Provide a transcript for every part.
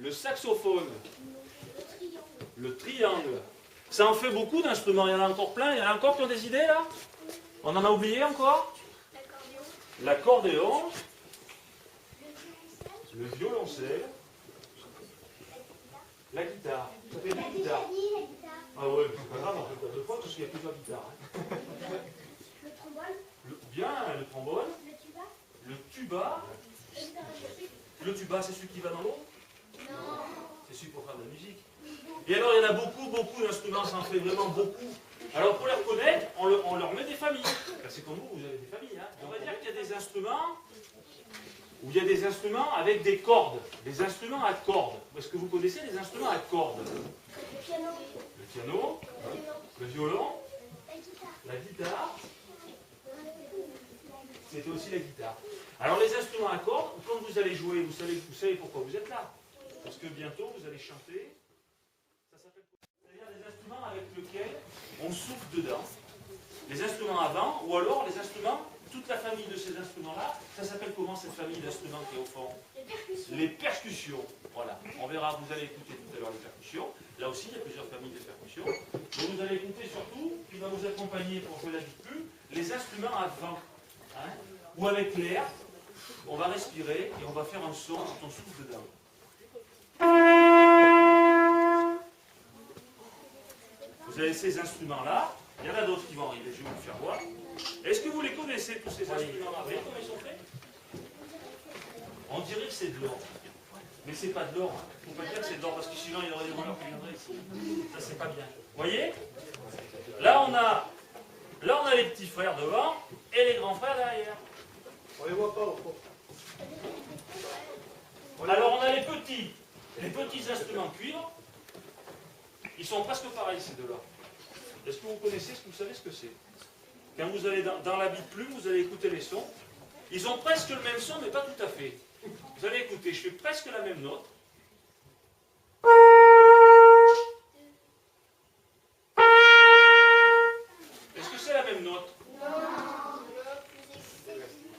Le saxophone. Le triangle. Ça en fait beaucoup d'instruments. Il y en a encore plein. Il y en a encore qui ont des idées là? On en a oublié encore? L'accordéon. Le violoncelle. La guitare. Ça fait deux guitares. Ah ouais, c'est pas grave, on peut faire deux fois parce qu'il y a plusieurs guitares. Le trombone. Bien, le trombone. Le tuba. Le tuba. Le tuba, c'est celui qui va dans l'eau? Non. C'est celui pour faire de la musique. Et alors, il y en a beaucoup d'instruments, ça en fait vraiment beaucoup. Alors, pour les reconnaître, on leur met des familles. C'est comme vous avez des familles. Hein. On va dire qu'il y a des instruments où il y a des instruments avec des cordes. Des instruments à cordes. Est-ce que vous connaissez les instruments à cordes? Le piano. Le piano, le violon, la guitare. C'était aussi la guitare. Alors les instruments à cordes, quand vous allez jouer, vous savez pourquoi vous êtes là. Parce que bientôt vous allez chanter. Ça s'appelle quoi? C'est-à-dire des instruments avec lesquels on souffle dedans. Les instruments à vent, ou alors les instruments, toute la famille de ces instruments-là, ça s'appelle comment cette famille d'instruments qui est au fond? Les percussions. Les percussions. Voilà. On verra, vous allez écouter tout à l'heure les percussions. Là aussi, il y a plusieurs familles de percussions. Mais vous allez écouter surtout, qui va vous accompagner pour jouer la guitare, les instruments à vent. Hein, ou avec l'air, on va respirer et on va faire un son quand on souffle dedans. Vous avez ces instruments-là. Il y en a d'autres qui vont arriver, je vais vous le faire voir. Est-ce que vous les connaissez, tous ces instruments-là? Vous voyez comment ils sont faits? On dirait que c'est de l'or. Mais c'est pas de l'or. Il ne faut pas dire que c'est de l'or, parce que sinon il y aurait des voleurs qui viendraient ici. Ça, c'est pas bien. Vous voyez? Là, on a les petits frères devant et les grands frères derrière. On les voit pas au fond. Alors, on a les petits instruments cuivre. Ils sont presque pareils, ces deux-là. Est-ce que vous connaissez, est-ce que vous savez ce que c'est? Quand vous allez dans la bite plume, vous allez écouter les sons. Ils ont presque le même son, mais pas tout à fait. Vous allez écouter, je fais presque la même note. Est-ce que c'est la même note?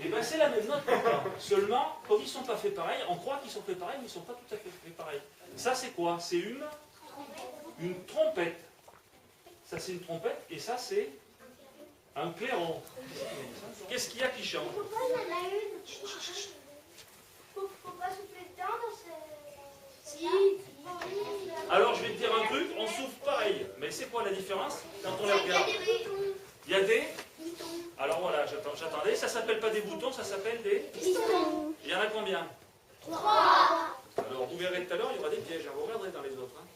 Eh bien, c'est la même note pourtant. Seulement, comme ils ne sont pas faits pareil, on croit qu'ils sont faits pareil, mais ils ne sont pas tout à fait faits pareil. Ça, c'est quoi? C'est une trompette. Ça, c'est une trompette, et ça, c'est un clairon. Qu'est-ce qu'il y a qui chante? Pourquoi il y en a une? Faut pas souffler dedans dans ce... Si. Alors, je vais te dire un truc, on souffle pareil. Mais c'est quoi la différence quand on la regarde? Il y a des... Alors voilà, j'attendais. Ça s'appelle pas des boutons, ça s'appelle des... Pistons. Il y en a combien? 3. Alors, vous verrez tout à l'heure, il y aura des pièges. Vous regarderez dans les autres. Hein.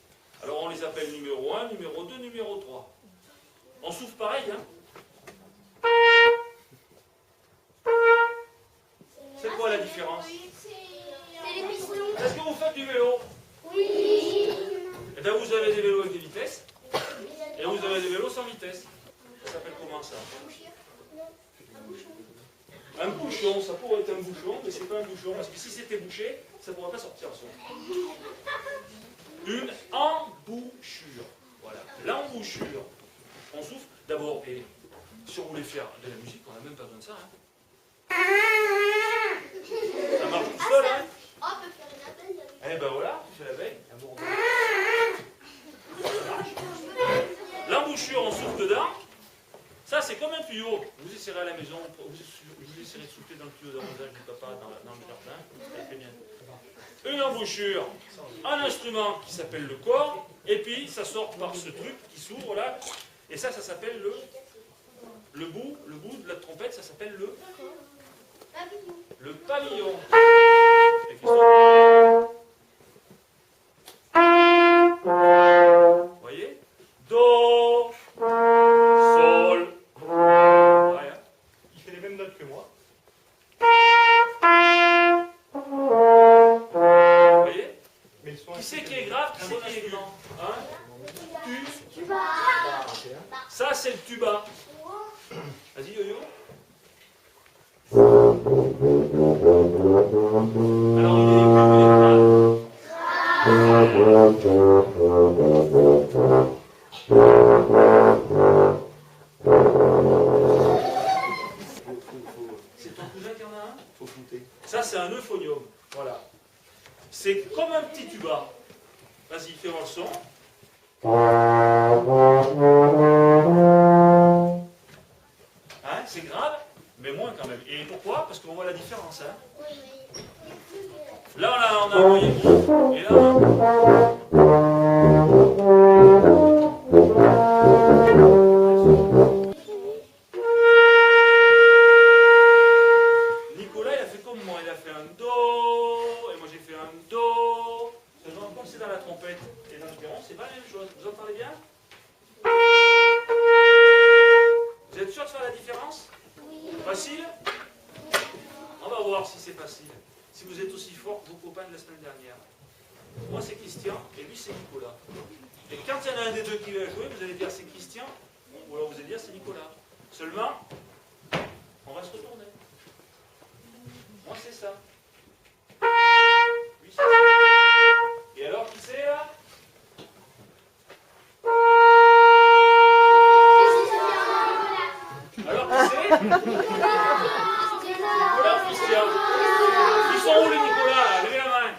Alors, on les appelle numéro 1, numéro 2, numéro 3. On souffle pareil, hein? C'est quoi la différence? C'est les pistons. Est-ce que vous faites du vélo? Oui. Eh bien, vous avez des vélos avec des vitesses, et vous avez des vélos sans vitesse. Ça s'appelle comment ça? Un bouchon, ça pourrait être un bouchon, mais c'est pas un bouchon, parce que si c'était bouché, ça ne pourrait pas sortir le son. Une embouchure. Voilà, l'embouchure. On souffle d'abord, et si on voulait faire de la musique, on n'a même pas besoin de ça. Hein. Ça marche tout seul, hein? Oh, on peut faire une abeille avec. Eh ben voilà, tu fais l'abeille, un bourdon. Ça marche. L'embouchure, on souffle dedans. Ça, c'est comme un tuyau. Vous essayerez à la maison, vous essayerez de souffler dans le tuyau d'arrosage du papa dans le jardin. Ça fait bien. Une embouchure, un instrument qui s'appelle le corps, et puis ça sort par ce truc qui s'ouvre là. Et ça s'appelle le bout de la trompette, ça s'appelle le pavillon. Et puis vous voyez? Do, sol. Ouais, hein. Il fait les mêmes notes que moi. Vous voyez? Mais le son Qui c'est qui est grave, qui c'est qui est aigu? Hein? Tuba. Ça, c'est le tuba. Vas-y, yo-yo. Alors, il est c'est ton cousin qui en a un? faut flouter. Ça, c'est un euphonium. Voilà. C'est comme un petit tuba. Vas-y, fais voir le son. Hein, c'est grave, mais moins quand même. Et pourquoi? Parce qu'on voit la différence. Hein. Là, on a un moyen gros. Et là, Nicolas, il a fait comme moi. Il a fait un do. Et moi, j'ai fait un do. Comme c'est dans la trompette et dans le violon, c'est pas la même chose. Vous entendez bien? Vous êtes sûr de faire la différence? Facile? On va voir si c'est facile. Si vous êtes aussi fort que vos copains de la semaine dernière. Moi c'est Christian et lui c'est Nicolas. Et quand il y en a un des deux qui va jouer, vous allez dire c'est Christian ou alors vous allez dire c'est Nicolas. Seulement, on va se retourner. Moi c'est ça. Lui c'est ça. Et alors qui c'est là? Alors qui c'est? Nicolas ou Christian? Ils sont où les Nicolas là? Levez la main.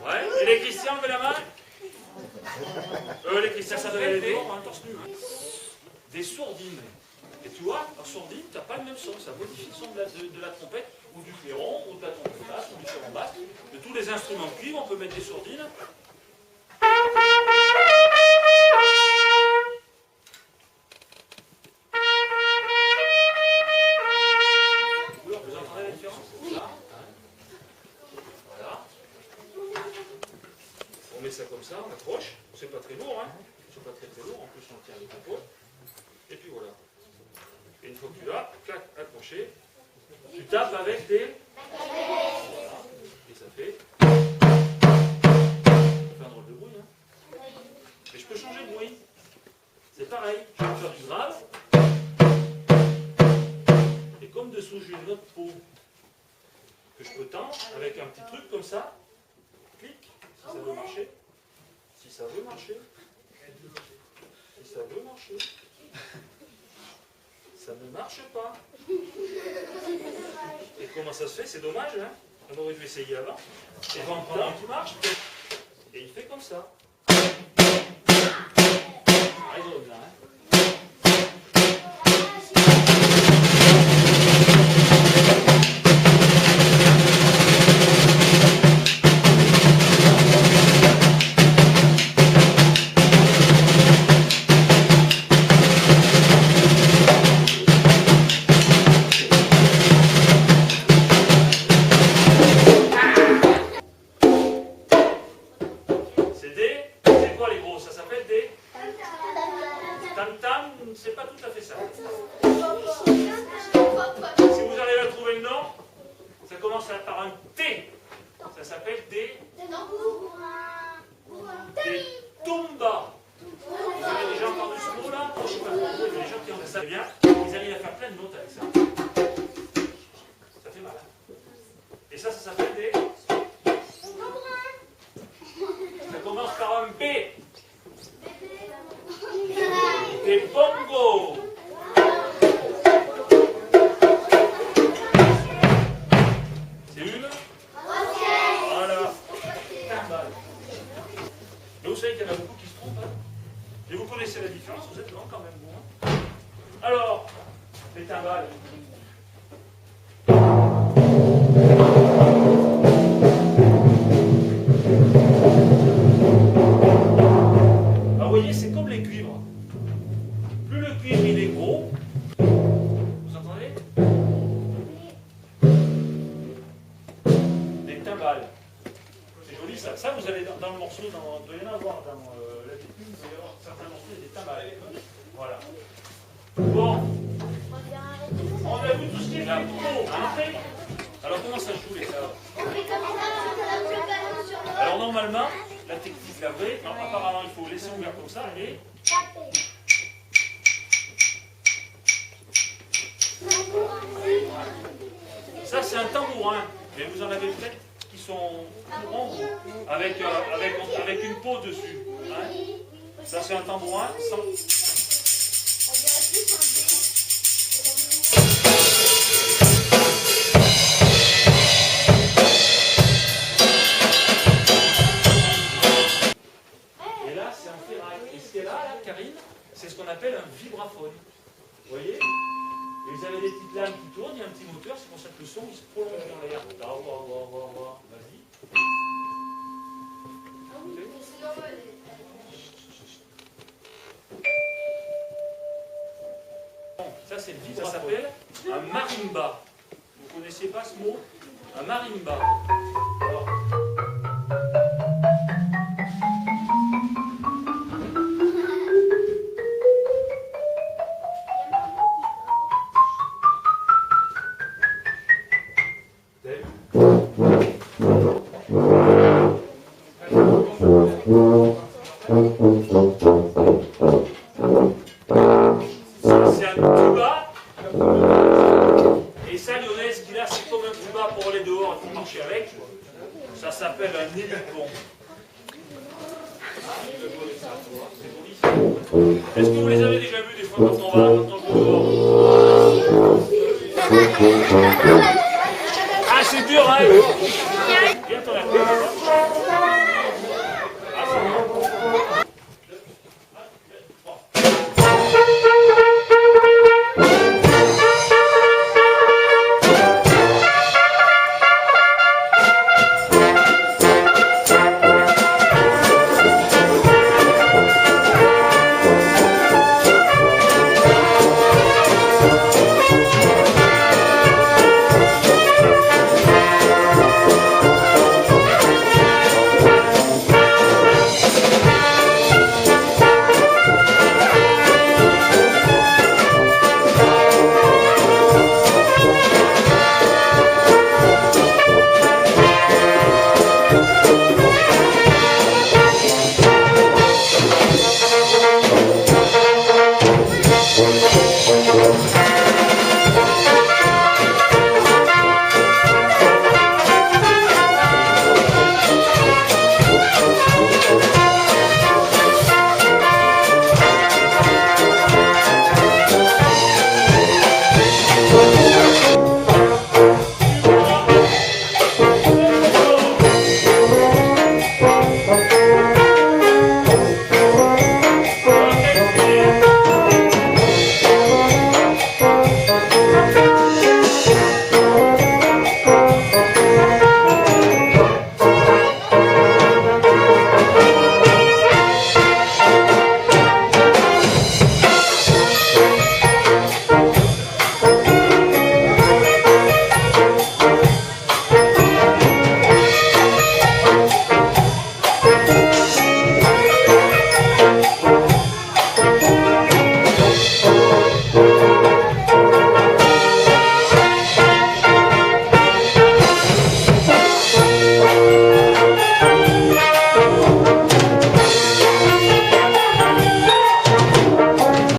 Ouais. Et les Christians, levez la main. Les Christians, ça fait des sourdines. Et tu vois, en sourdine, tu n'as pas le même son. Ça modifie le son de la trompette, ou du clairon, ou de la trompette basse, ou du clairon basse. De tous les instruments de cuivre, on peut mettre des sourdines. Vous entendez la différence? Là, voilà. On met ça comme ça, on accroche. C'est pas très lourd, hein. C'est pas très lourd. En plus, on tient avec un pot. Et puis voilà. Et une fois que tu l'as, clac, accroché, tu tapes avec des... Voilà. Et ça fait... Ça fait un drôle de bruit, hein. Mais je peux changer de bruit. C'est pareil. Je peux faire du grave. Et comme dessous, j'ai une autre peau que je peux tendre avec un petit truc comme ça. Clic, si ça veut marcher. Si ça veut marcher. Si ça veut marcher. Ça ne marche pas. Et comment ça se fait? C'est dommage, hein? On aurait dû essayer avant. Et on prend un qui marche. Et il fait comme ça. Ah, il doit bien, hein? C'est quoi les gros? Ça s'appelle des tam-tam, c'est pas tout à fait ça. Si vous arrivez à trouver le nom, ça commence par un T. Ça s'appelle des tumbas. Vous avez déjà entendu ce mot là? Je sais pas. Il y a des gens qui ont fait ça bien. Ils arrivent à faire plein de notes avec ça. Ça fait mal. Hein? Et ça s'appelle des... Ça commence par un B. Des bongos. C'est une? Voilà. Mais vous savez qu'il y en a beaucoup qui se trompent. Hein? Et vous connaissez la différence, vous êtes lent quand même. Bon, hein? Alors, les timbales. Vous voyez, c'est comme les cuivres. Plus le cuivre il est gros, vous entendez? Des timbales. C'est joli ça. Ça, vous allez dans le morceau, il doit y en avoir dans la technique, il doit y avoir certains morceaux, il y a des timbales. Voilà. Bon. On a vu tout ce qui est là. Entrez. Alors comment ça joue les ça? Alors normalement, la technique la vraie, apparemment il faut laisser ouvert comme ça et... Ça c'est un tambourin, mais vous en avez peut-être qui sont ronds avec une peau dessus. Hein? Ça c'est un tambourin sans... un vibraphone. Vous voyez? Et vous avez des petites lames qui tournent, il y a un petit moteur, c'est pour ça que le son il se prolonge dans l'air. Là, vas-y. Ah oui, mais c'est normal. Ça, c'est le vibraphone. Ça s'appelle un marimba. Vous ne connaissiez pas ce mot? Un marimba. Alors, c'est un tuba. Et ça, Lionel, ce qu'il a, c'est comme un tuba pour aller dehors et pour marcher avec. Ça s'appelle un hélicon. Est-ce que vous les avez déjà vus des fois quand on joue dehors? Ah, c'est dur, hein? Viens, ton appel. Ah, c'est bien. Thank you.